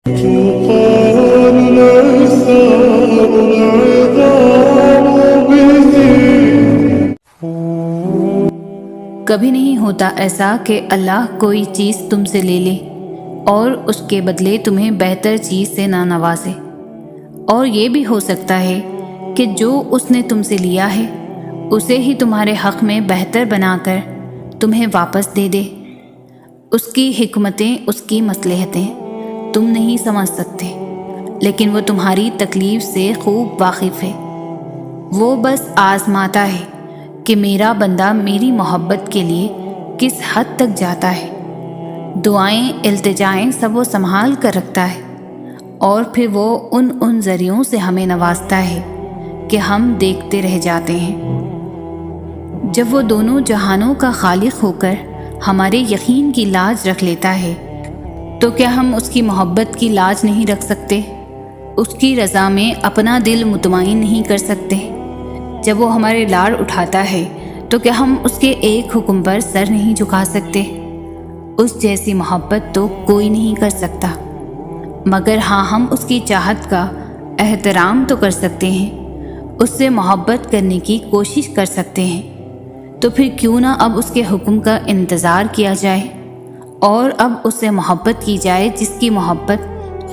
کبھی نہیں ہوتا ایسا کہ اللہ کوئی چیز تم سے لے لے اور اس کے بدلے تمہیں بہتر چیز سے نہ نوازے، اور یہ بھی ہو سکتا ہے کہ جو اس نے تم سے لیا ہے اسے ہی تمہارے حق میں بہتر بنا کر تمہیں واپس دے دے۔ اس کی حکمتیں، اس کی مصلحتیں تم نہیں سمجھ سکتے، لیکن وہ تمہاری تکلیف سے خوب واقف ہے۔ وہ بس آزماتا ہے کہ میرا بندہ میری محبت کے لیے کس حد تک جاتا ہے۔ دعائیں، التجائیں سب وہ سنبھال کر رکھتا ہے، اور پھر وہ ان ذریعوں سے ہمیں نوازتا ہے کہ ہم دیکھتے رہ جاتے ہیں۔ جب وہ دونوں جہانوں کا خالق ہو کر ہمارے یقین کی لاج رکھ لیتا ہے تو کیا ہم اس کی محبت کی لاج نہیں رکھ سکتے؟ اس کی رضا میں اپنا دل مطمئن نہیں کر سکتے؟ جب وہ ہمارے لاڑ اٹھاتا ہے تو کیا ہم اس کے ایک حکم پر سر نہیں جھکا سکتے؟ اس جیسی محبت تو کوئی نہیں کر سکتا، مگر ہاں ہم اس کی چاہت کا احترام تو کر سکتے ہیں، اس سے محبت کرنے کی کوشش کر سکتے ہیں۔ تو پھر کیوں نہ اب اس کے حکم کا انتظار کیا جائے اور اب اس سے محبت کی جائے جس کی محبت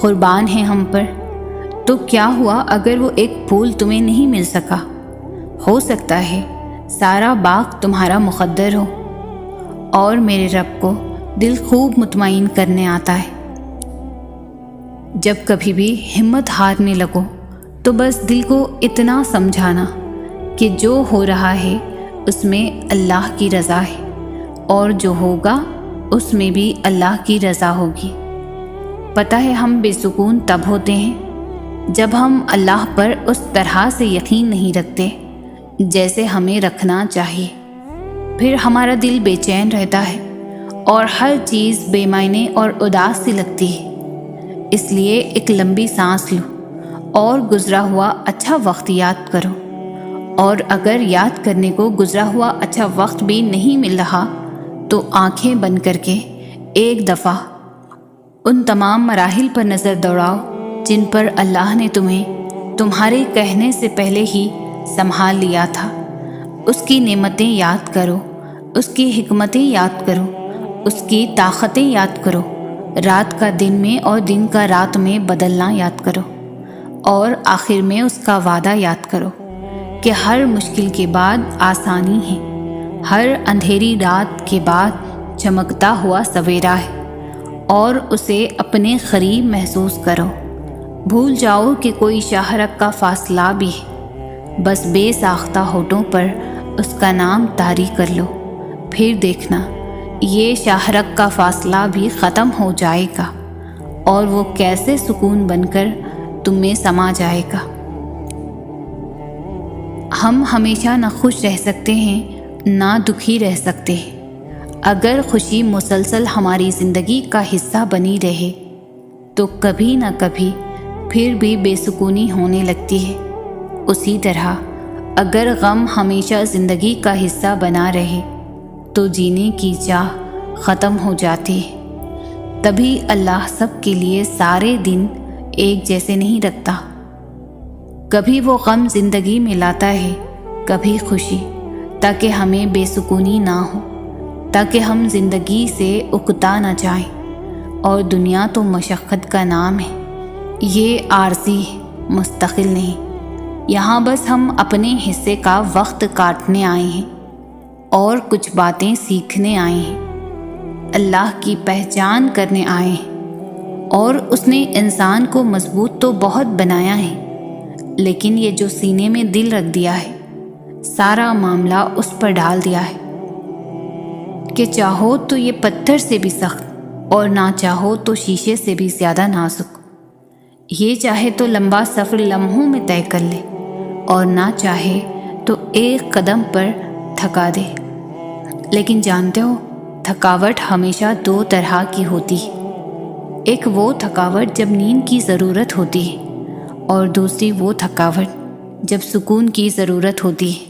قربان ہے ہم پر۔ تو کیا ہوا اگر وہ ایک پھول تمہیں نہیں مل سکا؟ ہو سکتا ہے سارا باغ تمہارا مقدر ہو، اور میرے رب کو دل خوب مطمئن کرنے آتا ہے۔ جب کبھی بھی ہمت ہارنے لگو تو بس دل کو اتنا سمجھانا کہ جو ہو رہا ہے اس میں اللہ کی رضا ہے، اور جو ہوگا اس میں بھی اللہ کی رضا ہوگی۔ پتہ ہے ہم بے سکون تب ہوتے ہیں جب ہم اللہ پر اس طرح سے یقین نہیں رکھتے جیسے ہمیں رکھنا چاہیے۔ پھر ہمارا دل بے چین رہتا ہے اور ہر چیز بے معنی اور اداس سی لگتی ہے۔ اس لیے ایک لمبی سانس لو اور گزرا ہوا اچھا وقت یاد کرو، اور اگر یاد کرنے کو گزرا ہوا اچھا وقت بھی نہیں مل رہا تو آنکھیں بند کر کے ایک دفعہ ان تمام مراحل پر نظر دوڑاؤ جن پر اللہ نے تمہیں تمہارے کہنے سے پہلے ہی سنبھال لیا تھا۔ اس کی نعمتیں یاد کرو، اس کی حکمتیں یاد کرو، اس کی طاقتیں یاد کرو، رات کا دن میں اور دن کا رات میں بدلنا یاد کرو، اور آخر میں اس کا وعدہ یاد کرو کہ ہر مشکل کے بعد آسانی ہے، ہر اندھیری رات کے بعد چمکتا ہوا سویرا ہے، اور اسے اپنے قریب محسوس کرو۔ بھول جاؤ کہ کوئی شاہرگ کا فاصلہ بھی ہے، بس بے ساختہ ہونٹوں پر اس کا نام طاری کر لو، پھر دیکھنا یہ شاہرگ کا فاصلہ بھی ختم ہو جائے گا، اور وہ کیسے سکون بن کر تم میں سما جائے گا۔ ہم ہمیشہ نہ خوش رہ سکتے ہیں نہ دکھی رہ سکتے ہیں۔ اگر خوشی مسلسل ہماری زندگی کا حصہ بنی رہے تو کبھی نہ کبھی پھر بھی بے سکونی ہونے لگتی ہے۔ اسی طرح اگر غم ہمیشہ زندگی کا حصہ بنا رہے تو جینے کی چاہ ختم ہو جاتی ہے۔ تبھی اللہ سب کے لیے سارے دن ایک جیسے نہیں رکھتا۔ کبھی وہ غم زندگی میں لاتا ہے، کبھی خوشی، تاکہ ہمیں بے سکونی نہ ہو، تاکہ ہم زندگی سے اکتا نہ جائیں۔ اور دنیا تو مشقت کا نام ہے، یہ عارضی ہے، مستقل نہیں۔ یہاں بس ہم اپنے حصے کا وقت کاٹنے آئے ہیں اور کچھ باتیں سیکھنے آئے ہیں، اللہ کی پہچان کرنے آئے ہیں۔ اور اس نے انسان کو مضبوط تو بہت بنایا ہے، لیکن یہ جو سینے میں دل رکھ دیا ہے، سارا معاملہ اس پر ڈال دیا ہے کہ چاہو تو یہ پتھر سے بھی سخت اور نہ چاہو تو شیشے سے بھی زیادہ نازک، یہ چاہے تو لمبا سفر لمحوں میں طے کر لے، اور نہ چاہے تو ایک قدم پر تھکا دے۔ لیکن جانتے ہو، تھکاوٹ ہمیشہ دو طرح کی ہوتی ہے۔ ایک وہ تھکاوٹ جب نیند کی ضرورت ہوتی ہے، اور دوسری وہ تھکاوٹ جب سکون کی ضرورت ہوتی ہے۔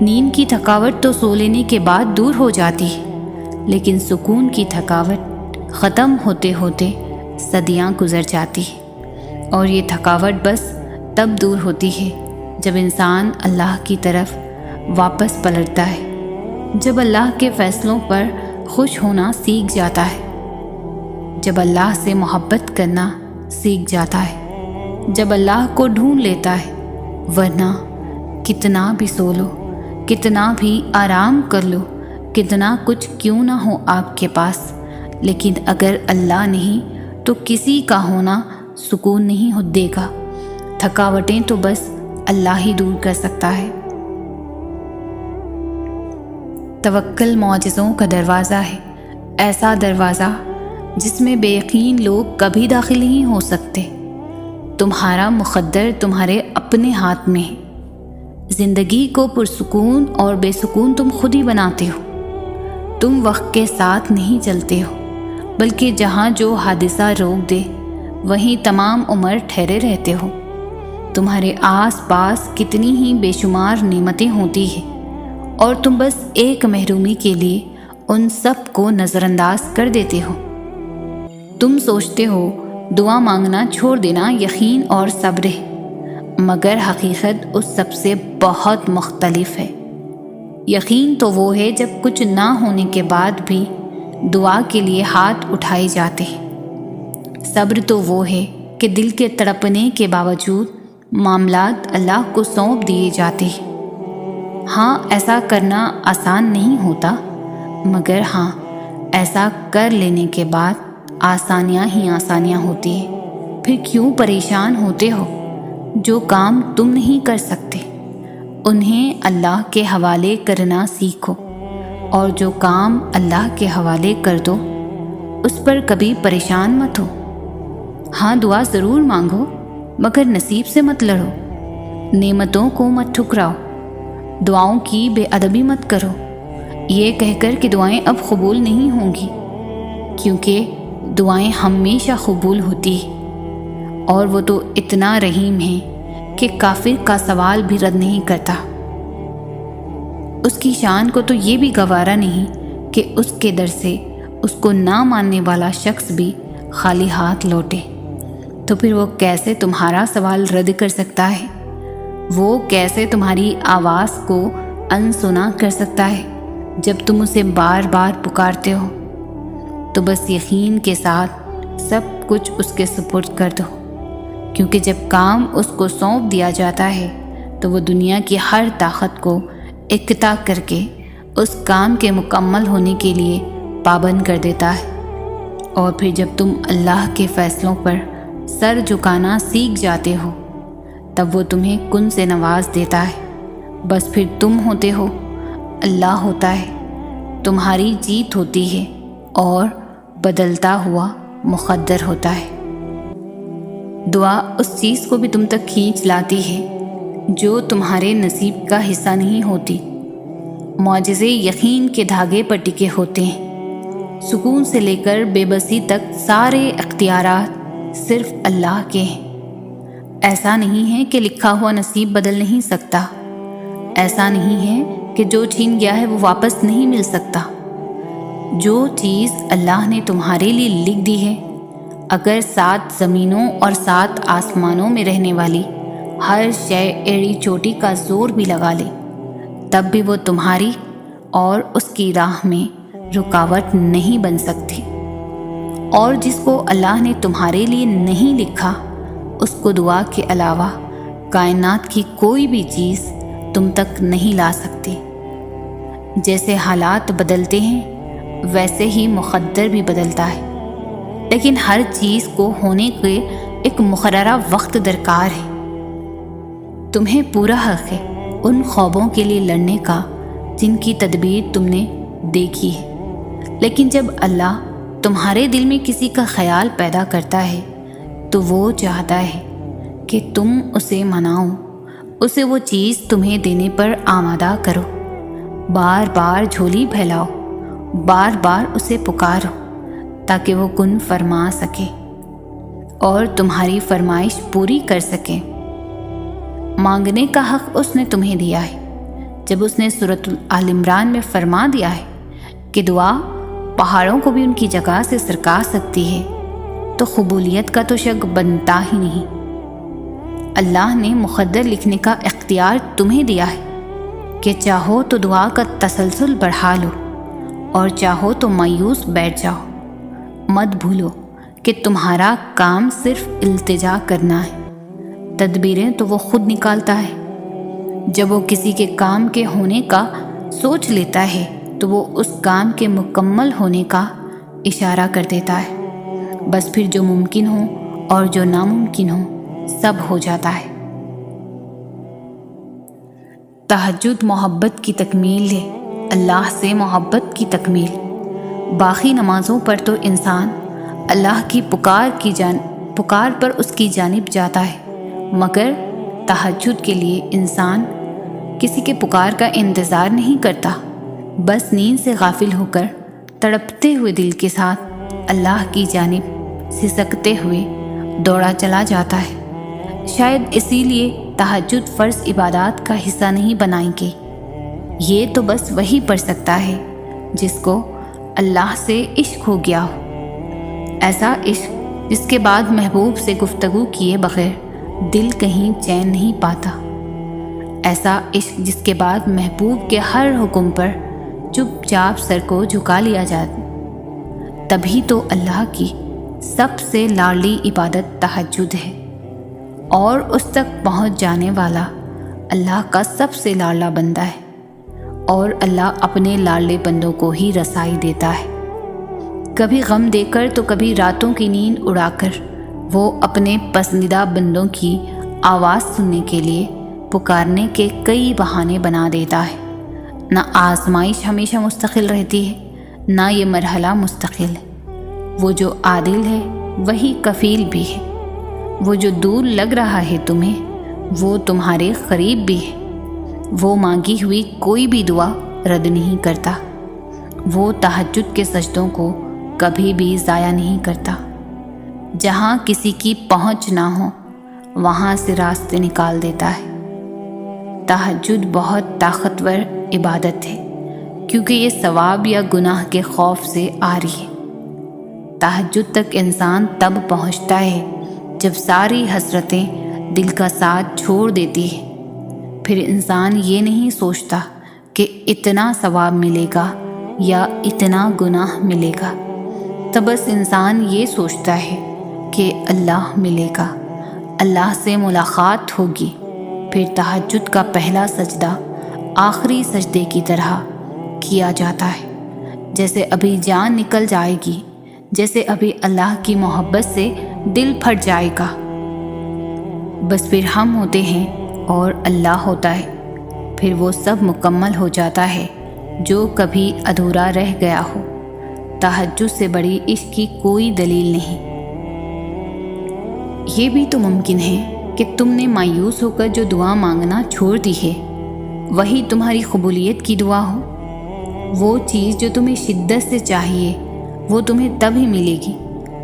نیند کی تھکاوٹ تو سو لینے کے بعد دور ہو جاتی ہے، لیکن سکون کی تھکاوٹ ختم ہوتے ہوتے صدیاں گزر جاتی ہیں اور یہ تھکاوٹ بس تب دور ہوتی ہے جب انسان اللہ کی طرف واپس پلٹتا ہے، جب اللہ کے فیصلوں پر خوش ہونا سیکھ جاتا ہے، جب اللہ سے محبت کرنا سیکھ جاتا ہے، جب اللہ کو ڈھونڈ لیتا ہے۔ ورنہ کتنا بھی سو لو، کتنا بھی آرام کر لو، کتنا کچھ کیوں نہ ہو آپ کے پاس، لیکن اگر اللہ نہیں تو کسی کا ہونا سکون نہیں دے گا۔ تھکاوٹیں تو بس اللہ ہی دور کر سکتا ہے۔ توکل معجزوں کا دروازہ ہے، ایسا دروازہ جس میں بے یقین لوگ کبھی داخل نہیں ہو سکتے۔ تمہارا مقدر تمہارے اپنے ہاتھ میں ہے۔ زندگی کو پرسکون اور بے سکون تم خود ہی بناتے ہو۔ تم وقت کے ساتھ نہیں چلتے ہو، بلکہ جہاں جو حادثہ روک دے وہیں تمام عمر ٹھہرے رہتے ہو۔ تمہارے آس پاس کتنی ہی بے شمار نعمتیں ہوتی ہیں اور تم بس ایک محرومی کے لیے ان سب کو نظر انداز کر دیتے ہو۔ تم سوچتے ہو دعا مانگنا چھوڑ دینا یقین اور صبر ہے، مگر حقیقت اس سب سے بہت مختلف ہے۔ یقین تو وہ ہے جب کچھ نہ ہونے کے بعد بھی دعا کے لیے ہاتھ اٹھائے جاتے ہیں۔ صبر تو وہ ہے کہ دل کے تڑپنے کے باوجود معاملات اللہ کو سونپ دیے جاتے ہیں۔ ہاں، ایسا کرنا آسان نہیں ہوتا، مگر ہاں، ایسا کر لینے کے بعد آسانیاں ہی آسانیاں ہوتی ہیں۔ پھر کیوں پریشان ہوتے ہو؟ جو کام تم نہیں کر سکتے انہیں اللہ کے حوالے کرنا سیکھو، اور جو کام اللہ کے حوالے کر دو اس پر کبھی پریشان مت ہو۔ ہاں، دعا ضرور مانگو، مگر نصیب سے مت لڑو، نعمتوں کو مت ٹھکراؤ، دعاؤں کی بے ادبی مت کرو یہ کہہ کر کہ دعائیں اب قبول نہیں ہوں گی، کیونکہ دعائیں ہمیشہ قبول ہوتی ہیں، اور وہ تو اتنا رحیم ہے کہ کافر کا سوال بھی رد نہیں کرتا۔ اس کی شان کو تو یہ بھی گوارا نہیں کہ اس کے در سے اس کو نہ ماننے والا شخص بھی خالی ہاتھ لوٹے، تو پھر وہ کیسے تمہارا سوال رد کر سکتا ہے؟ وہ کیسے تمہاری آواز کو انسنا کر سکتا ہے جب تم اسے بار بار پکارتے ہو؟ تو بس یقین کے ساتھ سب کچھ اس کے سپرد کر دو، کیونکہ جب کام اس کو سونپ دیا جاتا ہے تو وہ دنیا کی ہر طاقت کو اکٹھا کر کے اس کام کے مکمل ہونے کے لیے پابند کر دیتا ہے۔ اور پھر جب تم اللہ کے فیصلوں پر سر جھکانا سیکھ جاتے ہو تب وہ تمہیں کن سے نواز دیتا ہے۔ بس پھر تم ہوتے ہو، اللہ ہوتا ہے، تمہاری جیت ہوتی ہے اور بدلتا ہوا مقدر ہوتا ہے۔ دعا اس چیز کو بھی تم تک کھینچ لاتی ہے جو تمہارے نصیب کا حصہ نہیں ہوتی۔ معجزے یقین کے دھاگے پر ٹکے ہوتے ہیں۔ سکون سے لے کر بے بسی تک سارے اختیارات صرف اللہ کے ہیں۔ ایسا نہیں ہے کہ لکھا ہوا نصیب بدل نہیں سکتا، ایسا نہیں ہے کہ جو چھین گیا ہے وہ واپس نہیں مل سکتا۔ جو چیز اللہ نے تمہارے لیے لکھ دی ہے، اگر 7 زمینوں اور 7 آسمانوں میں رہنے والی ہر شے ایڑی چوٹی کا زور بھی لگا لے، تب بھی وہ تمہاری اور اس کی راہ میں رکاوٹ نہیں بن سکتی۔ اور جس کو اللہ نے تمہارے لیے نہیں لکھا، اس کو دعا کے علاوہ کائنات کی کوئی بھی چیز تم تک نہیں لا سکتی۔ جیسے حالات بدلتے ہیں ویسے ہی مقدر بھی بدلتا ہے، لیکن ہر چیز کو ہونے کے ایک مقررہ وقت درکار ہے۔ تمہیں پورا حق ہے ان خوابوں کے لیے لڑنے کا جن کی تدبیر تم نے دیکھی ہے، لیکن جب اللہ تمہارے دل میں کسی کا خیال پیدا کرتا ہے تو وہ چاہتا ہے کہ تم اسے مناؤ، اسے وہ چیز تمہیں دینے پر آمادہ کرو، بار بار جھولی پھیلاؤ، بار بار اسے پکارو تاکہ وہ کن فرما سکے اور تمہاری فرمائش پوری کر سکے۔ مانگنے کا حق اس نے تمہیں دیا ہے، جب اس نے سورۃ آل عمران میں فرما دیا ہے کہ دعا پہاڑوں کو بھی ان کی جگہ سے سرکا سکتی ہے، تو قبولیت کا تو شک بنتا ہی نہیں۔ اللہ نے مقدر لکھنے کا اختیار تمہیں دیا ہے کہ چاہو تو دعا کا تسلسل بڑھا لو اور چاہو تو مایوس بیٹھ جاؤ۔ مت بھولو کہ تمہارا کام صرف التجا کرنا ہے، تدبیریں تو وہ خود نکالتا ہے۔ جب وہ کسی کے کام کے ہونے کا سوچ لیتا ہے تو وہ اس کام کے مکمل ہونے کا اشارہ کر دیتا ہے، بس پھر جو ممکن ہو اور جو ناممکن ہو سب ہو جاتا ہے۔ تہجد محبت کی تکمیل ہے، اللہ سے محبت کی تکمیل۔ باقی نمازوں پر تو انسان اللہ کی پکار پر اس کی جانب جاتا ہے، مگر تہجد کے لیے انسان کسی کے پکار کا انتظار نہیں کرتا، بس نیند سے غافل ہو کر تڑپتے ہوئے دل کے ساتھ اللہ کی جانب سسکتے ہوئے دوڑا چلا جاتا ہے۔ شاید اسی لیے تہجد فرض عبادات کا حصہ نہیں بنائی گئی۔ یہ تو بس وہی پڑھ سکتا ہے جس کو اللہ سے عشق ہو گیا ہو، ایسا عشق جس کے بعد محبوب سے گفتگو کیے بغیر دل کہیں چین نہیں پاتا، ایسا عشق جس کے بعد محبوب کے ہر حکم پر چپ چاپ سر کو جھکا لیا جاتا۔ تبھی تو اللہ کی سب سے لاڈلی عبادت تہجد ہے، اور اس تک پہنچ جانے والا اللہ کا سب سے لاڈلا بندہ ہے، اور اللہ اپنے لاڈلے بندوں کو ہی رسائی دیتا ہے۔ کبھی غم دے کر تو کبھی راتوں کی نیند اڑا کر وہ اپنے پسندیدہ بندوں کی آواز سننے کے لیے پکارنے کے کئی بہانے بنا دیتا ہے۔ نہ آزمائش ہمیشہ مستقل رہتی ہے، نہ یہ مرحلہ مستقل ہے۔ وہ جو عادل ہے وہی کفیل بھی ہے، وہ جو دور لگ رہا ہے تمہیں وہ تمہارے قریب بھی ہے۔ وہ مانگی ہوئی کوئی بھی دعا رد نہیں کرتا، وہ تہجد کے سجدوں کو کبھی بھی ضائع نہیں کرتا۔ جہاں کسی کی پہنچ نہ ہو وہاں سے راستے نکال دیتا ہے۔ تہجد بہت طاقتور عبادت ہے کیونکہ یہ ثواب یا گناہ کے خوف سے آ رہی ہے۔ تہجد تک انسان تب پہنچتا ہے جب ساری حسرتیں دل کا ساتھ چھوڑ دیتی ہے۔ پھر انسان یہ نہیں سوچتا کہ اتنا ثواب ملے گا یا اتنا گناہ ملے گا، تو بس انسان یہ سوچتا ہے کہ اللہ ملے گا، اللہ سے ملاقات ہوگی۔ پھر تہجد کا پہلا سجدہ آخری سجدے کی طرح کیا جاتا ہے، جیسے ابھی جان نکل جائے گی، جیسے ابھی اللہ کی محبت سے دل پھٹ جائے گا۔ بس پھر ہم ہوتے ہیں اور اللہ ہوتا ہے، پھر وہ سب مکمل ہو جاتا ہے جو کبھی ادھورا رہ گیا ہو۔ تہجد سے بڑی عشق کی کوئی دلیل نہیں۔ یہ بھی تو ممکن ہے کہ تم نے مایوس ہو کر جو دعا مانگنا چھوڑ دی ہے وہی تمہاری قبولیت کی دعا ہو۔ وہ چیز جو تمہیں شدت سے چاہیے وہ تمہیں تب ہی ملے گی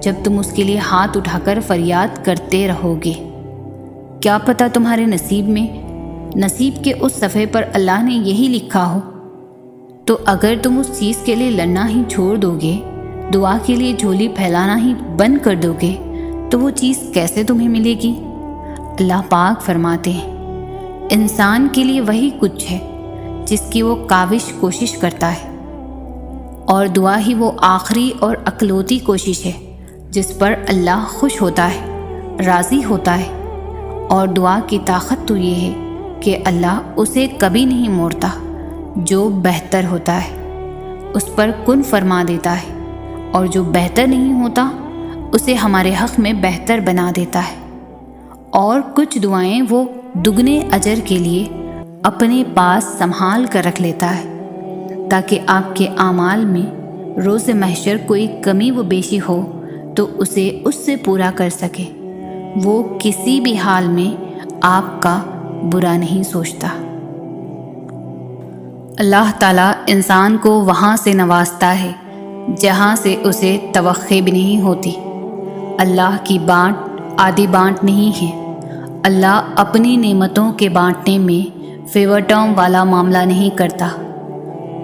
جب تم اس کے لیے ہاتھ اٹھا کر فریاد کرتے رہو گے۔ کیا پتہ تمہارے نصیب کے اس صفحے پر اللہ نے یہی لکھا ہو۔ تو اگر تم اس چیز کے لیے لڑنا ہی چھوڑ دو گے، دعا کے لیے جھولی پھیلانا ہی بند کر دو گے، تو وہ چیز کیسے تمہیں ملے گی؟ اللہ پاک فرماتے ہیں، انسان کے لیے وہی کچھ ہے جس کی وہ کاوش کوشش کرتا ہے، اور دعا ہی وہ آخری اور اکلوتی کوشش ہے جس پر اللہ خوش ہوتا ہے، راضی ہوتا ہے۔ اور دعا کی طاقت تو یہ ہے کہ اللہ اسے کبھی نہیں موڑتا، جو بہتر ہوتا ہے اس پر کن فرما دیتا ہے، اور جو بہتر نہیں ہوتا اسے ہمارے حق میں بہتر بنا دیتا ہے۔ اور کچھ دعائیں وہ دگنے اجر کے لیے اپنے پاس سنبھال کر رکھ لیتا ہے، تاکہ آپ کے اعمال میں روز محشر کوئی کمی و بیشی ہو تو اسے اس سے پورا کر سکے۔ وہ کسی بھی حال میں آپ کا برا نہیں سوچتا۔ اللہ تعالیٰ انسان کو وہاں سے نوازتا ہے جہاں سے اسے توقع بھی نہیں ہوتی۔ اللہ کی بانٹ آدھی بانٹ نہیں ہے۔ اللہ اپنی نعمتوں کے بانٹنے میں فیورٹم والا معاملہ نہیں کرتا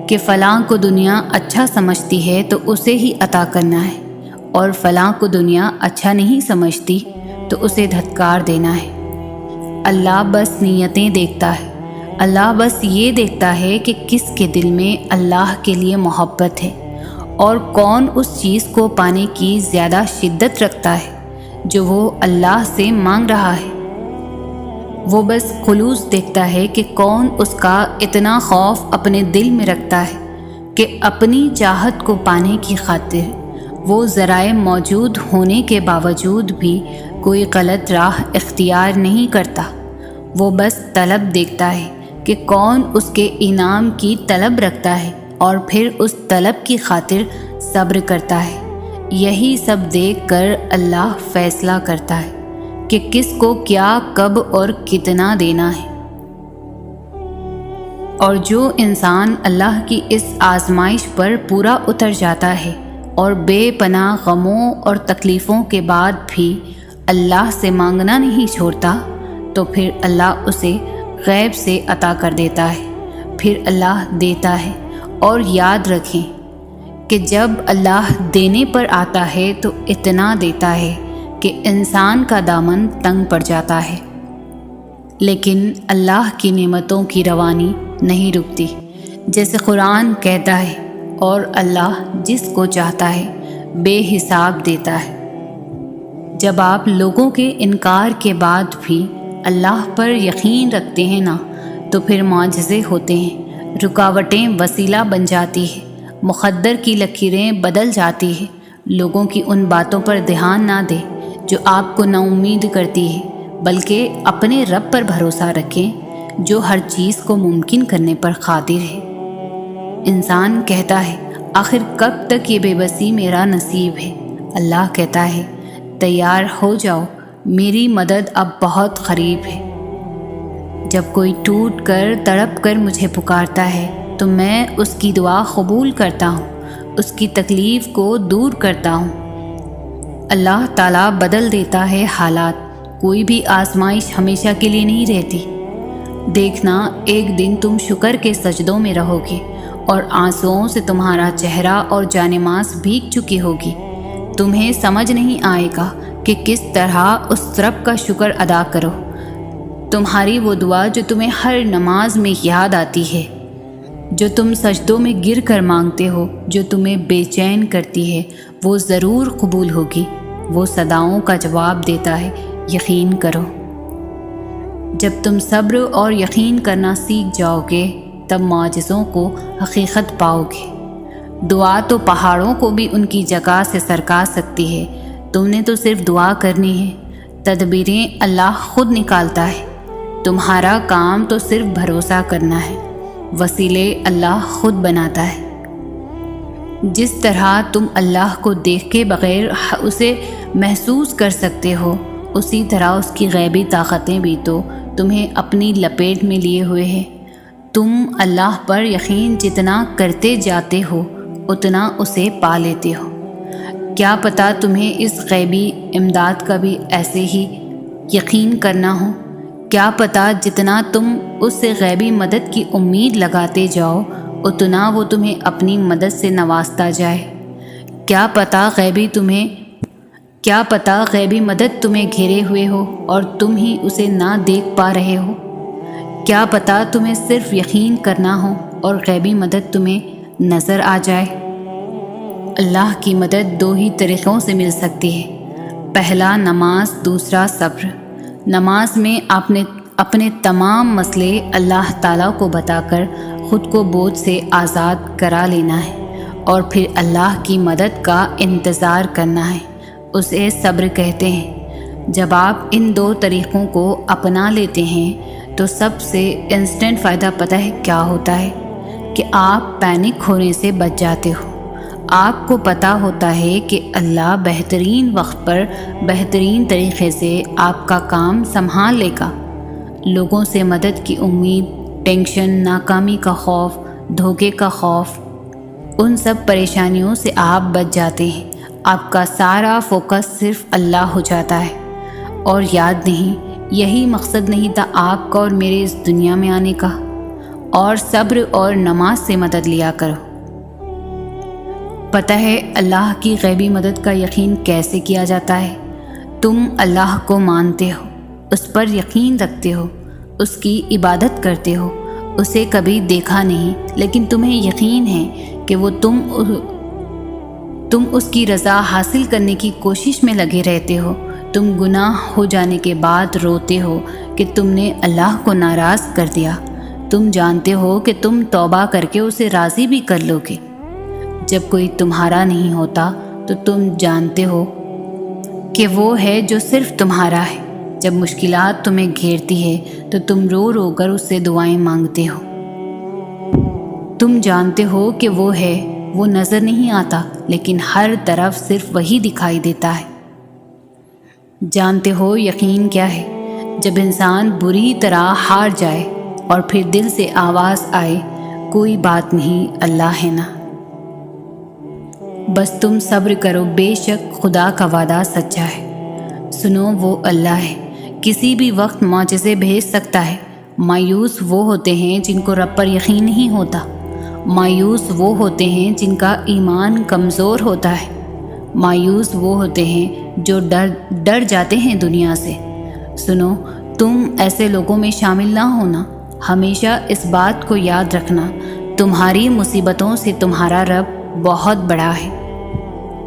کہ فلاں کو دنیا اچھا سمجھتی ہے تو اسے ہی عطا کرنا ہے، اور فلاں کو دنیا اچھا نہیں سمجھتی تو اسے دھتکار دینا ہے۔ اللہ بس نیتیں دیکھتا ہے۔ اللہ بس یہ دیکھتا ہے کہ کس کے دل میں اللہ کے لیے محبت ہے اور کون اس چیز کو پانے کی زیادہ شدت رکھتا ہے جو وہ اللہ سے مانگ رہا ہے۔ وہ بس خلوص دیکھتا ہے کہ کون اس کا اتنا خوف اپنے دل میں رکھتا ہے کہ اپنی چاہت کو پانے کی خاطر وہ ذرائع موجود ہونے کے باوجود بھی کوئی غلط راہ اختیار نہیں کرتا۔ وہ بس طلب دیکھتا ہے کہ کون اس کے انعام کی طلب رکھتا ہے اور پھر اس طلب کی خاطر صبر کرتا ہے۔ یہی سب دیکھ کر اللہ فیصلہ کرتا ہے کہ کس کو کیا، کب اور کتنا دینا ہے۔ اور جو انسان اللہ کی اس آزمائش پر پورا اتر جاتا ہے اور بے پناہ غموں اور تکلیفوں کے بعد بھی اللہ سے مانگنا نہیں چھوڑتا تو پھر اللہ اسے غیب سے عطا کر دیتا ہے۔ پھر اللہ دیتا ہے، اور یاد رکھیں کہ جب اللہ دینے پر آتا ہے تو اتنا دیتا ہے کہ انسان کا دامن تنگ پڑ جاتا ہے، لیکن اللہ کی نعمتوں کی روانی نہیں رکتی۔ جیسے قرآن کہتا ہے، اور اللہ جس کو چاہتا ہے بے حساب دیتا ہے۔ جب آپ لوگوں کے انکار کے بعد بھی اللہ پر یقین رکھتے ہیں نا، تو پھر معجزے ہوتے ہیں، رکاوٹیں وسیلہ بن جاتی ہیں، مقدر کی لکیریں بدل جاتی ہیں۔ لوگوں کی ان باتوں پر دھیان نہ دیں جو آپ کو نا امید کرتی ہے، بلکہ اپنے رب پر بھروسہ رکھیں جو ہر چیز کو ممکن کرنے پر قادر ہے۔ انسان کہتا ہے، آخر کب تک یہ بے بسی میرا نصیب ہے؟ اللہ کہتا ہے، تیار ہو جاؤ، میری مدد اب بہت قریب ہے۔ جب کوئی ٹوٹ کر تڑپ کر مجھے پکارتا ہے تو میں اس کی دعا قبول کرتا ہوں، اس کی تکلیف کو دور کرتا ہوں۔ اللہ تعالیٰ بدل دیتا ہے حالات، کوئی بھی آزمائش ہمیشہ کے لیے نہیں رہتی۔ دیکھنا، ایک دن تم شکر کے سجدوں میں رہو گے اور آنسوؤں سے تمہارا چہرہ اور جانماز بھیگ چکی ہوگی۔ تمہیں سمجھ نہیں آئے گا کہ کس طرح اس رب کا شکر ادا کرو۔ تمہاری وہ دعا جو تمہیں ہر نماز میں یاد آتی ہے، جو تم سجدوں میں گر کر مانگتے ہو، جو تمہیں بے چین کرتی ہے، وہ ضرور قبول ہوگی۔ وہ صداؤں کا جواب دیتا ہے، یقین کرو۔ جب تم صبر اور یقین کرنا سیکھ جاؤ گے تب معجزوں کو حقیقت پاؤ گے۔ دعا تو پہاڑوں کو بھی ان کی جگہ سے سرکا سکتی ہے، تم نے تو صرف دعا کرنی ہے۔ تدبیریں اللہ خود نکالتا ہے، تمہارا کام تو صرف بھروسہ کرنا ہے۔ وسیلے اللہ خود بناتا ہے۔ جس طرح تم اللہ کو دیکھ کے بغیر اسے محسوس کر سکتے ہو، اسی طرح اس کی غیبی طاقتیں بھی تو تمہیں اپنی لپیٹ میں لیے ہوئے ہیں۔ تم اللہ پر یقین جتنا کرتے جاتے ہو اتنا اسے پا لیتے ہو۔ کیا پتہ تمہیں اس غیبی امداد کا بھی ایسے ہی یقین کرنا ہو؟ کیا پتہ جتنا تم اس سے غیبی مدد کی امید لگاتے جاؤ اتنا وہ تمہیں اپنی مدد سے نوازتا جائے۔ کیا پتہ غیبی مدد تمہیں گھیرے ہوئے ہو اور تم ہی اسے نہ دیکھ پا رہے ہو۔ کیا پتہ تمہیں صرف یقین کرنا ہو اور غیبی مدد تمہیں نظر آ جائے۔ اللہ کی مدد دو ہی طریقوں سے مل سکتی ہے، پہلا نماز، دوسرا صبر۔ نماز میں آپ نے اپنے تمام مسئلے اللہ تعالیٰ کو بتا کر خود کو بوجھ سے آزاد کرا لینا ہے اور پھر اللہ کی مدد کا انتظار کرنا ہے، اسے صبر کہتے ہیں۔ جب آپ ان دو طریقوں کو اپنا لیتے ہیں تو سب سے انسٹنٹ فائدہ پتہ ہے کیا ہوتا ہے؟ کہ آپ پینک ہونے سے بچ جاتے ہو۔ آپ کو پتہ ہوتا ہے کہ اللہ بہترین وقت پر بہترین طریقے سے آپ کا کام سنبھال لے گا۔ لوگوں سے مدد کی امید، ٹینشن، ناکامی کا خوف، دھوکے کا خوف، ان سب پریشانیوں سے آپ بچ جاتے ہیں۔ آپ کا سارا فوکس صرف اللہ ہو جاتا ہے۔ اور یاد نہیں، یہی مقصد نہیں تھا آپ کا اور میرے اس دنیا میں آنے کا؟ اور صبر اور نماز سے مدد لیا کرو۔ پتہ ہے اللہ کی غیبی مدد کا یقین کیسے کیا جاتا ہے؟ تم اللہ کو مانتے ہو، اس پر یقین رکھتے ہو، اس کی عبادت کرتے ہو، اسے کبھی دیکھا نہیں لیکن تمہیں یقین ہے کہ وہ تم اس کی رضا حاصل کرنے کی کوشش میں لگے رہتے ہو۔ تم گناہ ہو جانے کے بعد روتے ہو کہ تم نے اللہ کو ناراض کر دیا۔ تم جانتے ہو کہ تم توبہ کر کے اسے راضی بھی کر لو گے۔ جب کوئی تمہارا نہیں ہوتا تو تم جانتے ہو کہ وہ ہے جو صرف تمہارا ہے۔ جب مشکلات تمہیں گھیرتی ہے تو تم رو رو کر اس سے دعائیں مانگتے ہو۔ تم جانتے ہو کہ وہ ہے، وہ نظر نہیں آتا لیکن ہر طرف صرف وہی دکھائی دیتا ہے۔ جانتے ہو یقین کیا ہے؟ جب انسان بری طرح ہار جائے اور پھر دل سے آواز آئے، کوئی بات نہیں، اللہ ہے نا، بس تم صبر کرو، بے شک خدا کا وعدہ سچا ہے۔ سنو، وہ اللہ ہے، کسی بھی وقت معجزے بھیج سکتا ہے۔ مایوس وہ ہوتے ہیں جن کو رب پر یقین نہیں ہوتا، مایوس وہ ہوتے ہیں جن کا ایمان کمزور ہوتا ہے، مایوس وہ ہوتے ہیں جو ڈر جاتے ہیں دنیا سے۔ سنو، تم ایسے لوگوں میں شامل نہ ہونا۔ ہمیشہ اس بات کو یاد رکھنا، تمہاری مصیبتوں سے تمہارا رب بہت بڑا ہے۔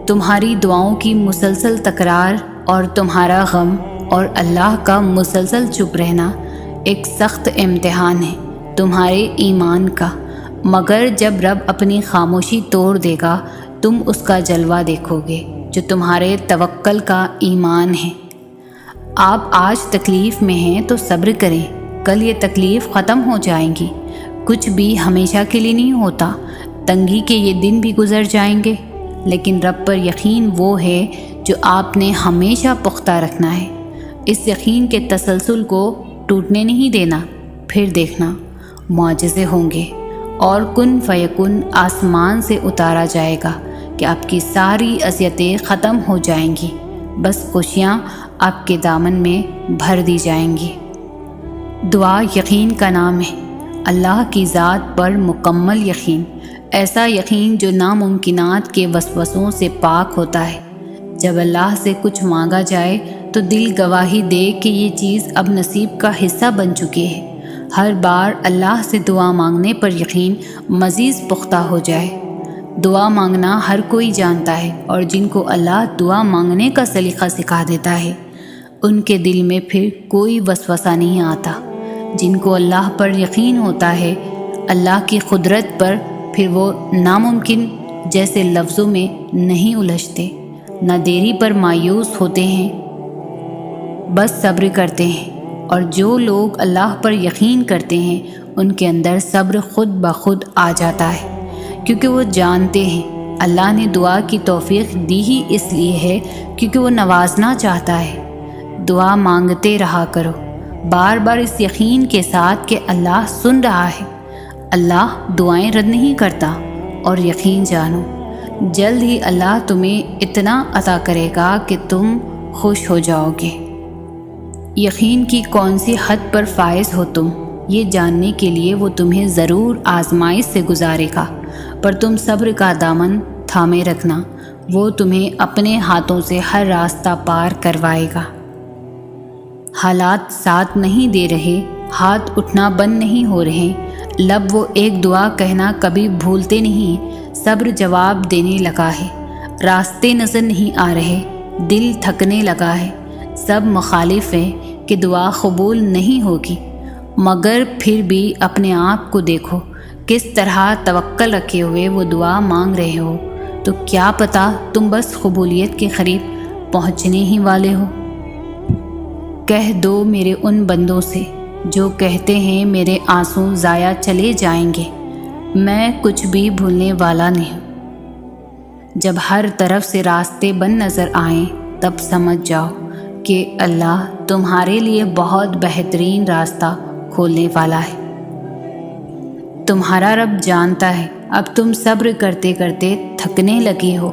تمہاری دعاؤں کی مسلسل تکرار اور تمہارا غم اور اللہ کا مسلسل چپ رہنا ایک سخت امتحان ہے تمہارے ایمان کا، مگر جب رب اپنی خاموشی توڑ دے گا تم اس کا جلوہ دیکھو گے جو تمہارے توکل کا ایمان ہے۔ آپ آج تکلیف میں ہیں تو صبر کریں، کل یہ تکلیف ختم ہو جائیں گی۔ کچھ بھی ہمیشہ کے لیے نہیں ہوتا، تنگی کے یہ دن بھی گزر جائیں گے، لیکن رب پر یقین وہ ہے جو آپ نے ہمیشہ پختہ رکھنا ہے۔ اس یقین کے تسلسل کو ٹوٹنے نہیں دینا، پھر دیکھنا معجزے ہوں گے اور کن فیکن آسمان سے اتارا جائے گا کہ آپ کی ساری اذیتیں ختم ہو جائیں گی، بس خوشیاں آپ کے دامن میں بھر دی جائیں گی۔ دعا یقین کا نام ہے، اللہ کی ذات پر مکمل یقین، ایسا یقین جو ناممکنات کے وسوسوں سے پاک ہوتا ہے۔ جب اللہ سے کچھ مانگا جائے تو دل گواہی دے کہ یہ چیز اب نصیب کا حصہ بن چکی ہے۔ ہر بار اللہ سے دعا مانگنے پر یقین مزید پختہ ہو جائے۔ دعا مانگنا ہر کوئی جانتا ہے، اور جن کو اللہ دعا مانگنے کا سلیقہ سکھا دیتا ہے ان کے دل میں پھر کوئی وسوسہ نہیں آتا۔ جن کو اللہ پر یقین ہوتا ہے، اللہ کی قدرت پر، پھر وہ ناممکن جیسے لفظوں میں نہیں الجھتے، نہ دیری پر مایوس ہوتے ہیں، بس صبر کرتے ہیں۔ اور جو لوگ اللہ پر یقین کرتے ہیں ان کے اندر صبر خود بخود آ جاتا ہے، کیونکہ وہ جانتے ہیں اللہ نے دعا کی توفیق دی ہی اس لیے ہے کیونکہ وہ نوازنا چاہتا ہے۔ دعا مانگتے رہا کرو، بار بار اس یقین کے ساتھ کہ اللہ سن رہا ہے۔ اللہ دعائیں رد نہیں کرتا، اور یقین جانو جلد ہی اللہ تمہیں اتنا عطا کرے گا کہ تم خوش ہو جاؤ گے۔ یقین کی کون سی حد پر فائز ہو تم، یہ جاننے کے لیے وہ تمہیں ضرور آزمائش سے گزارے گا، پر تم صبر کا دامن تھامے رکھنا، وہ تمہیں اپنے ہاتھوں سے ہر راستہ پار کروائے گا۔ حالات ساتھ نہیں دے رہے، ہاتھ اٹھنا بند نہیں ہو رہے، لب وہ ایک دعا کہنا کبھی بھولتے نہیں، صبر جواب دینے لگا ہے، راستے نظر نہیں آ رہے، دل تھکنے لگا ہے، سب مخالف ہیں کہ دعا قبول نہیں ہوگی، مگر پھر بھی اپنے آپ کو دیکھو کس طرح توکل رکھے ہوئے وہ دعا مانگ رہے ہو، تو کیا پتہ تم بس قبولیت کے قریب پہنچنے ہی والے ہو۔ کہہ دو میرے ان بندوں سے جو کہتے ہیں میرے آنسو ضائع چلے جائیں گے، میں کچھ بھی بھولنے والا نہیں۔ جب ہر طرف سے راستے بند نظر آئیں تب سمجھ جاؤ کہ اللہ تمہارے لیے بہت بہترین راستہ کھولنے والا ہے۔ تمہارا رب جانتا ہے اب تم صبر کرتے کرتے تھکنے لگے ہو،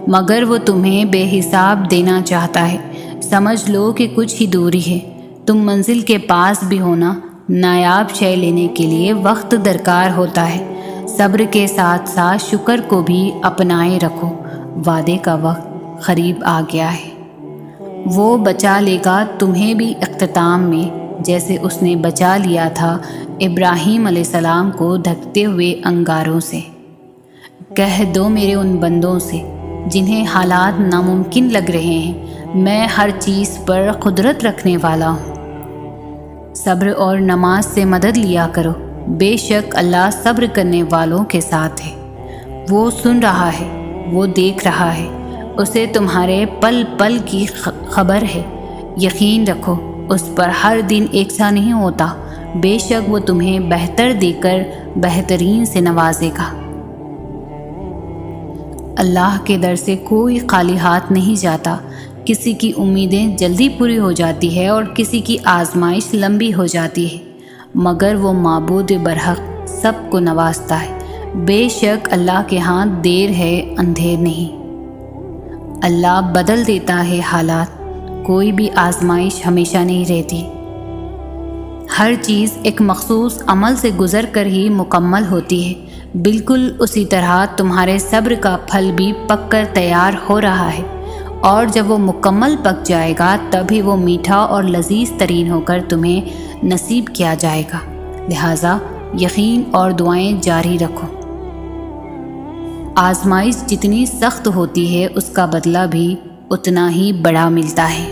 مگر وہ تمہیں بے حساب دینا چاہتا ہے۔ سمجھ لو کہ کچھ ہی دوری ہے، تم منزل کے پاس بھی ہونا، نایاب شے لینے کے لیے وقت درکار ہوتا ہے۔ صبر کے ساتھ ساتھ شکر کو بھی اپنائے رکھو، وعدے کا وقت قریب آ گیا ہے۔ وہ بچا لے گا تمہیں بھی اختتام میں، جیسے اس نے بچا لیا تھا ابراہیم علیہ السلام کو دھکتے ہوئے انگاروں سے۔ کہہ دو میرے ان بندوں سے جنہیں حالات ناممکن لگ رہے ہیں، میں ہر چیز پر قدرت رکھنے والا ہوں۔ صبر اور نماز سے مدد لیا کرو، بے شک اللہ صبر کرنے والوں کے ساتھ ہے۔ وہ سن رہا ہے، وہ دیکھ رہا ہے، اسے تمہارے پل پل کی خبر ہے۔ یقین رکھو اس پر ہر دن ایک سا نہیں ہوتا، بے شک وہ تمہیں بہتر دے کر بہترین سے نوازے گا۔ اللہ کے در سے کوئی خالی ہاتھ نہیں جاتا، کسی کی امیدیں جلدی پوری ہو جاتی ہے اور کسی کی آزمائش لمبی ہو جاتی ہے، مگر وہ معبود برحق سب کو نوازتا ہے۔ بے شک اللہ کے ہاں دیر ہے اندھیر نہیں۔ اللہ بدل دیتا ہے حالات، کوئی بھی آزمائش ہمیشہ نہیں رہتی۔ ہر چیز ایک مخصوص عمل سے گزر کر ہی مکمل ہوتی ہے، بالکل اسی طرح تمہارے صبر کا پھل بھی پک کر تیار ہو رہا ہے، اور جب وہ مکمل پک جائے گا تبھی وہ میٹھا اور لذیذ ترین ہو کر تمہیں نصیب کیا جائے گا۔ لہٰذا یقین اور دعائیں جاری رکھو۔ آزمائش جتنی سخت ہوتی ہے اس کا بدلہ بھی اتنا ہی بڑا ملتا ہے۔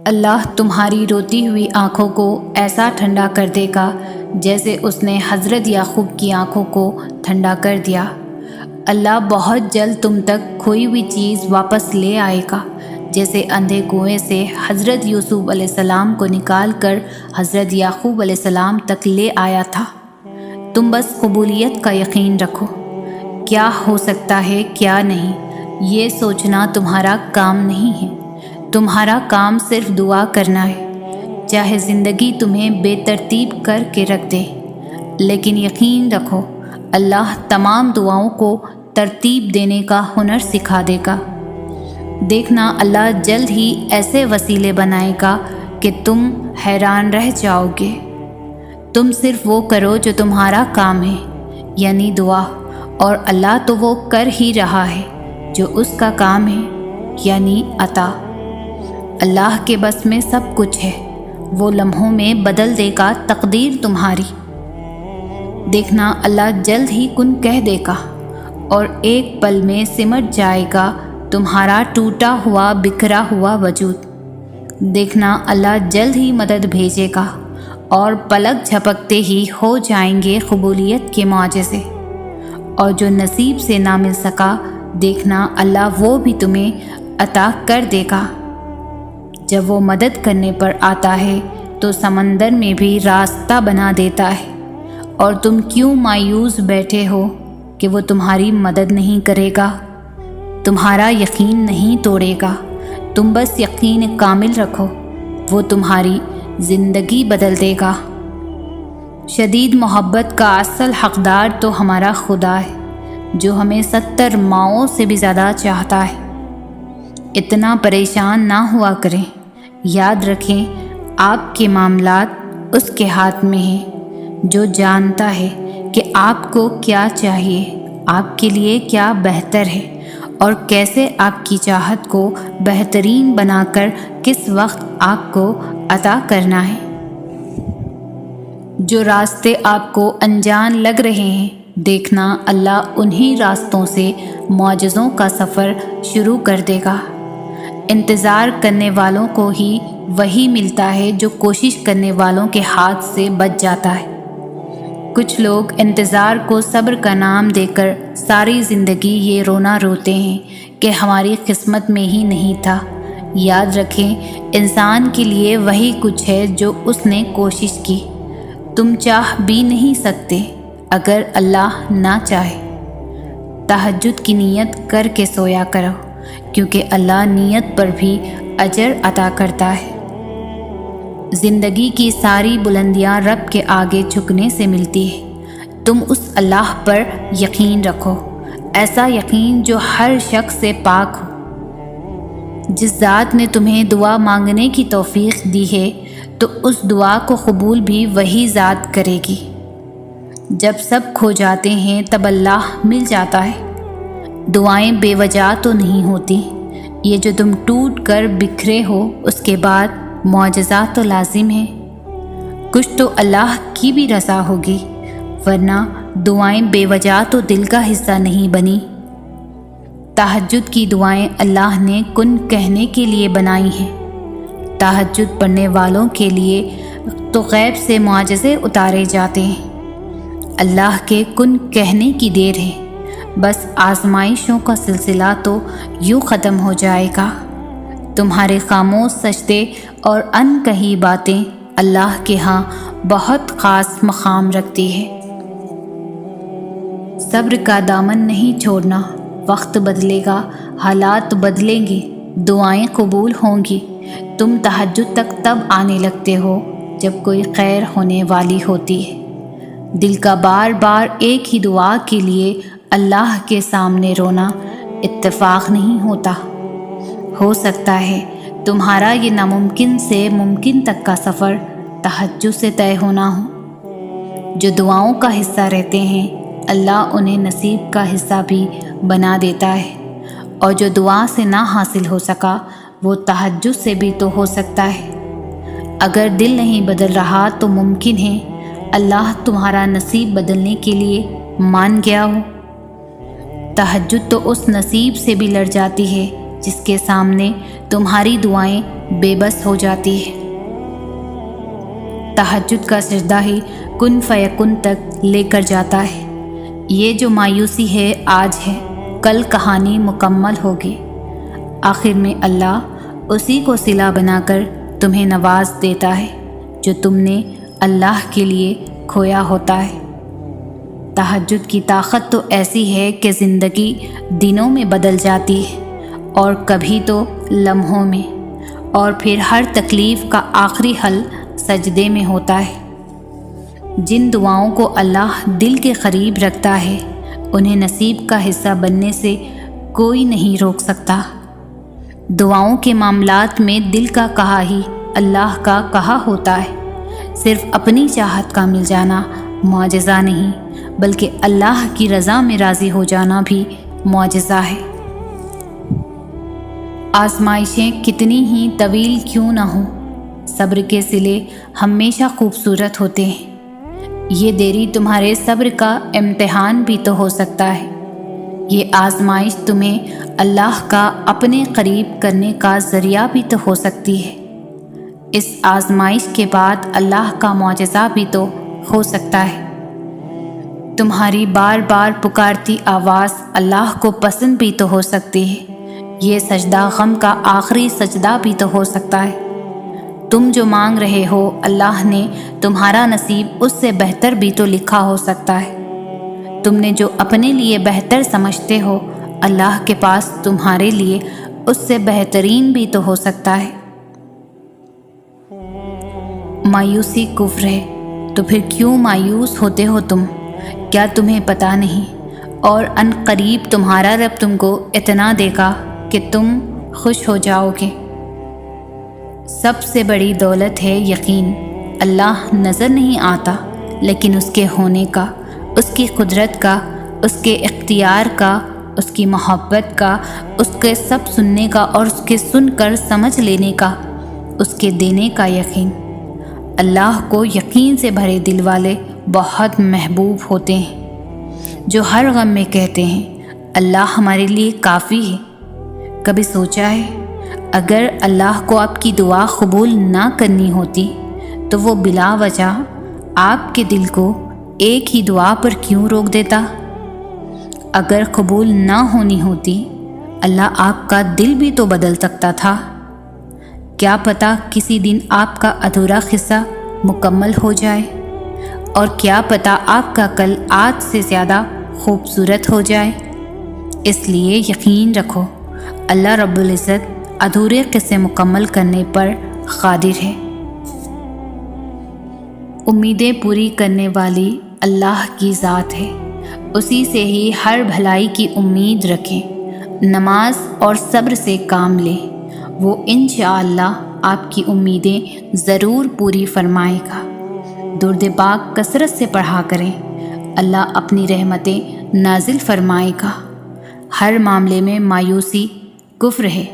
اللہ تمہاری روتی ہوئی آنکھوں کو ایسا ٹھنڈا کر دے گا جیسے اس نے حضرت یعقوب کی آنکھوں کو ٹھنڈا کر دیا۔ اللہ بہت جلد تم تک کھوئی ہوئی چیز واپس لے آئے گا، جیسے اندھے کنویں سے حضرت یوسف علیہ السلام کو نکال کر حضرت یعقوب علیہ السلام تک لے آیا تھا۔ تم بس قبولیت کا یقین رکھو، کیا ہو سکتا ہے کیا نہیں، یہ سوچنا تمہارا کام نہیں ہے۔ تمہارا کام صرف دعا کرنا ہے، چاہے زندگی تمہیں بے ترتیب کر کے رکھ دے، لیکن یقین رکھو اللہ تمام دعاؤں کو ترتیب دینے کا ہنر سکھا دے گا۔ دیکھنا اللہ جلد ہی ایسے وسیلے بنائے گا کہ تم حیران رہ جاؤ گے۔ تم صرف وہ کرو جو تمہارا کام ہے، یعنی دعا، اور اللہ تو وہ کر ہی رہا ہے جو اس کا کام ہے، یعنی عطا۔ اللہ کے بس میں سب کچھ ہے، وہ لمحوں میں بدل دے گا تقدیر تمہاری۔ دیکھنا اللہ جلد ہی کن کہہ دے گا اور ایک پل میں سمٹ جائے گا تمہارا ٹوٹا ہوا بکھرا ہوا وجود۔ دیکھنا اللہ جلد ہی مدد بھیجے گا اور پلک جھپکتے ہی ہو جائیں گے قبولیت کے معجزے، اور جو نصیب سے نہ مل سکا دیکھنا اللہ وہ بھی تمہیں عطا کر دے گا۔ جب وہ مدد کرنے پر آتا ہے تو سمندر میں بھی راستہ بنا دیتا ہے، اور تم کیوں مایوس بیٹھے ہو کہ وہ تمہاری مدد نہیں کرے گا؟ تمہارا یقین نہیں توڑے گا، تم بس یقین کامل رکھو، وہ تمہاری زندگی بدل دے گا۔ شدید محبت کا اصل حقدار تو ہمارا خدا ہے، جو ہمیں 70 ماؤں سے بھی زیادہ چاہتا ہے۔ اتنا پریشان نہ ہوا کریں، یاد رکھیں آپ کے معاملات اس کے ہاتھ میں ہیں، جو جانتا ہے کہ آپ کو کیا چاہیے، آپ کے لیے کیا بہتر ہے، اور کیسے آپ کی چاہت کو بہترین بنا کر کس وقت آپ کو عطا کرنا ہے۔ جو راستے آپ کو انجان لگ رہے ہیں، دیکھنا اللہ انہی راستوں سے معجزوں کا سفر شروع کر دے گا۔ انتظار کرنے والوں کو ہی وہی ملتا ہے جو کوشش کرنے والوں کے ہاتھ سے بچ جاتا ہے۔ کچھ لوگ انتظار کو صبر کا نام دے کر ساری زندگی یہ رونا روتے ہیں کہ ہماری قسمت میں ہی نہیں تھا۔ یاد رکھیں انسان کے لیے وہی کچھ ہے جو اس نے کوشش کی۔ تم چاہ بھی نہیں سکتے اگر اللہ نہ چاہے۔ تہجد کی نیت کر کے سویا کرو، کیونکہ اللہ نیت پر بھی اجر عطا کرتا ہے۔ زندگی کی ساری بلندیاں رب کے آگے جھکنے سے ملتی ہے۔ تم اس اللہ پر یقین رکھو، ایسا یقین جو ہر شک سے پاک ہو۔ جس ذات نے تمہیں دعا مانگنے کی توفیق دی ہے تو اس دعا کو قبول بھی وہی ذات کرے گی۔ جب سب کھو جاتے ہیں تب اللہ مل جاتا ہے۔ دعائیں بے وجہ تو نہیں ہوتی، یہ جو تم ٹوٹ کر بکھرے ہو اس کے بعد معجزہ تو لازم ہے۔ کچھ تو اللہ کی بھی رضا ہوگی، ورنہ دعائیں بے وجہ تو دل کا حصہ نہیں بنی۔ تہجد کی دعائیں اللہ نے کن کہنے کے لیے بنائی ہیں۔ تہجد پڑھنے والوں کے لیے تو غیب سے معجزے اتارے جاتے ہیں۔ اللہ کے کن کہنے کی دیر ہے، بس آزمائشوں کا سلسلہ تو یوں ختم ہو جائے گا۔ تمہارے خاموش سجدے اور ان کہی باتیں اللہ کے ہاں بہت خاص مقام رکھتی ہے۔ صبر کا دامن نہیں چھوڑنا، وقت بدلے گا، حالات بدلیں گے، دعائیں قبول ہوں گی۔ تم تہجد تک تب آنے لگتے ہو جب کوئی خیر ہونے والی ہوتی ہے۔ دل کا بار بار ایک ہی دعا کے لیے اللہ کے سامنے رونا اتفاق نہیں ہوتا۔ ہو سکتا ہے تمہارا یہ ناممکن سے ممکن تک کا سفر تہجد سے طے ہونا ہو۔ جو دعاؤں کا حصہ رہتے ہیں اللہ انہیں نصیب کا حصہ بھی بنا دیتا ہے، اور جو دعا سے نہ حاصل ہو سکا وہ تہجد سے بھی تو ہو سکتا ہے۔ اگر دل نہیں بدل رہا تو ممکن ہے اللہ تمہارا نصیب بدلنے کے لیے مان گیا ہو۔ تہجد تو اس نصیب سے بھی لڑ جاتی ہے جس کے سامنے تمہاری دعائیں بے بس ہو جاتی ہیں۔ تہجد کا سجدہ ہی کن فیکن تک لے کر جاتا ہے۔ یہ جو مایوسی ہے آج ہے، کل کہانی مکمل ہوگی۔ آخر میں اللہ اسی کو صلہ بنا کر تمہیں نواز دیتا ہے جو تم نے اللہ کے لیے کھویا ہوتا ہے۔ تہجد کی طاقت تو ایسی ہے کہ زندگی دنوں میں بدل جاتی ہے، اور کبھی تو لمحوں میں، اور پھر ہر تکلیف کا آخری حل سجدے میں ہوتا ہے۔ جن دعاؤں کو اللہ دل کے قریب رکھتا ہے انہیں نصیب کا حصہ بننے سے کوئی نہیں روک سکتا۔ دعاؤں کے معاملات میں دل کا کہا ہی اللہ کا کہا ہوتا ہے۔ صرف اپنی چاہت کا مل جانا معجزہ نہیں، بلکہ اللہ کی رضا میں راضی ہو جانا بھی معجزہ ہے۔ آزمائشیں کتنی ہی طویل کیوں نہ ہوں، صبر کے صلے ہمیشہ خوبصورت ہوتے ہیں۔ یہ دیری تمہارے صبر کا امتحان بھی تو ہو سکتا ہے۔ یہ آزمائش تمہیں اللہ کا اپنے قریب کرنے کا ذریعہ بھی تو ہو سکتی ہے۔ اس آزمائش کے بعد اللہ کا معجزہ بھی تو ہو سکتا ہے۔ تمہاری بار بار پکارتی آواز اللہ کو پسند بھی تو ہو سکتی ہے۔ یہ سجدہ غم کا آخری سجدہ بھی تو ہو سکتا ہے۔ تم جو مانگ رہے ہو اللہ نے تمہارا نصیب اس سے بہتر بھی تو لکھا ہو سکتا ہے۔ تم نے جو اپنے لیے بہتر سمجھتے ہو اللہ کے پاس تمہارے لیے اس سے بہترین بھی تو ہو سکتا ہے۔ مایوسی کفر ہے تو پھر کیوں مایوس ہوتے ہو تم؟ کیا تمہیں پتہ نہیں؟ اور ان قریب تمہارا رب تم کو اتنا دے گا کہ تم خوش ہو جاؤ گے۔ سب سے بڑی دولت ہے یقین۔ اللہ نظر نہیں آتا، لیکن اس کے ہونے کا، اس کی قدرت کا، اس کے اختیار کا، اس کی محبت کا، اس کے سب سننے کا اور اس کے سن کر سمجھ لینے کا، اس کے دینے کا یقین۔ اللہ کو یقین سے بھرے دل والے بہت محبوب ہوتے ہیں، جو ہر غم میں کہتے ہیں اللہ ہمارے لیے کافی ہے۔ کبھی سوچا ہے اگر اللہ کو آپ کی دعا قبول نہ کرنی ہوتی تو وہ بلا وجہ آپ کے دل کو ایک ہی دعا پر کیوں روک دیتا؟ اگر قبول نہ ہونی ہوتی اللہ آپ کا دل بھی تو بدل سکتا تھا۔ کیا پتہ کسی دن آپ کا ادھورا قصہ مکمل ہو جائے، اور کیا پتہ آپ کا کل آج سے زیادہ خوبصورت ہو جائے۔ اس لیے یقین رکھو اللہ رب العزت ادھورے قصے مکمل کرنے پر قادر ہے۔ امیدیں پوری کرنے والی اللہ کی ذات ہے، اسی سے ہی ہر بھلائی کی امید رکھیں۔ نماز اور صبر سے کام لیں، وہ انشاءاللہ آپ کی امیدیں ضرور پوری فرمائے گا۔ درود پاک کثرت سے پڑھا کریں۔ اللہ اپنی رحمتیں نازل فرمائے گا۔ ہر معاملے میں مایوسی کفر ہے۔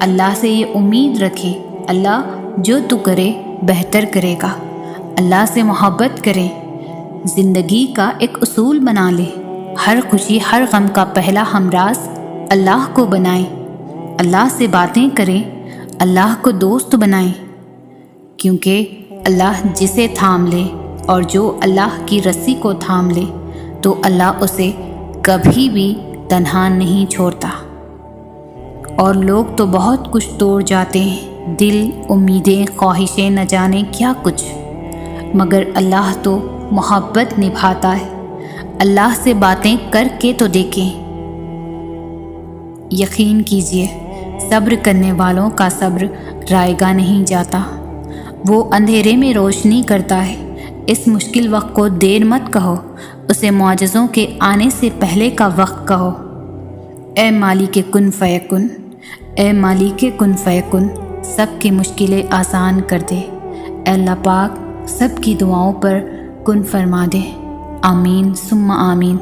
اللہ سے یہ امید رکھے، اللہ جو تو کرے بہتر کرے گا۔ اللہ سے محبت کرے، زندگی کا ایک اصول بنا لے۔ ہر خوشی ہر غم کا پہلا ہمراز اللہ کو بنائیں۔ اللہ سے باتیں کریں، اللہ کو دوست بنائیں، کیونکہ اللہ جسے تھام لے اور جو اللہ کی رسی کو تھام لے تو اللہ اسے کبھی بھی تنہا نہیں چھوڑتا۔ اور لوگ تو بہت کچھ توڑ جاتے ہیں، دل، امیدیں، خواہشیں، نہ جانے کیا کچھ، مگر اللہ تو محبت نبھاتا ہے۔ اللہ سے باتیں کر کے تو دیکھیں۔ یقین کیجئے، صبر کرنے والوں کا صبر رائے گا نہیں جاتا۔ وہ اندھیرے میں روشنی کرتا ہے۔ اس مشکل وقت کو دیر مت کہو، اسے معجزوں کے آنے سے پہلے کا وقت کہو۔ اے مالک کن فیکن، اے مالک کن فیکن، سب کی مشکلیں آسان کر دے۔ اے اللہ پاک سب کی دعاؤں پر کن فرما دے۔ آمین ثم آمین۔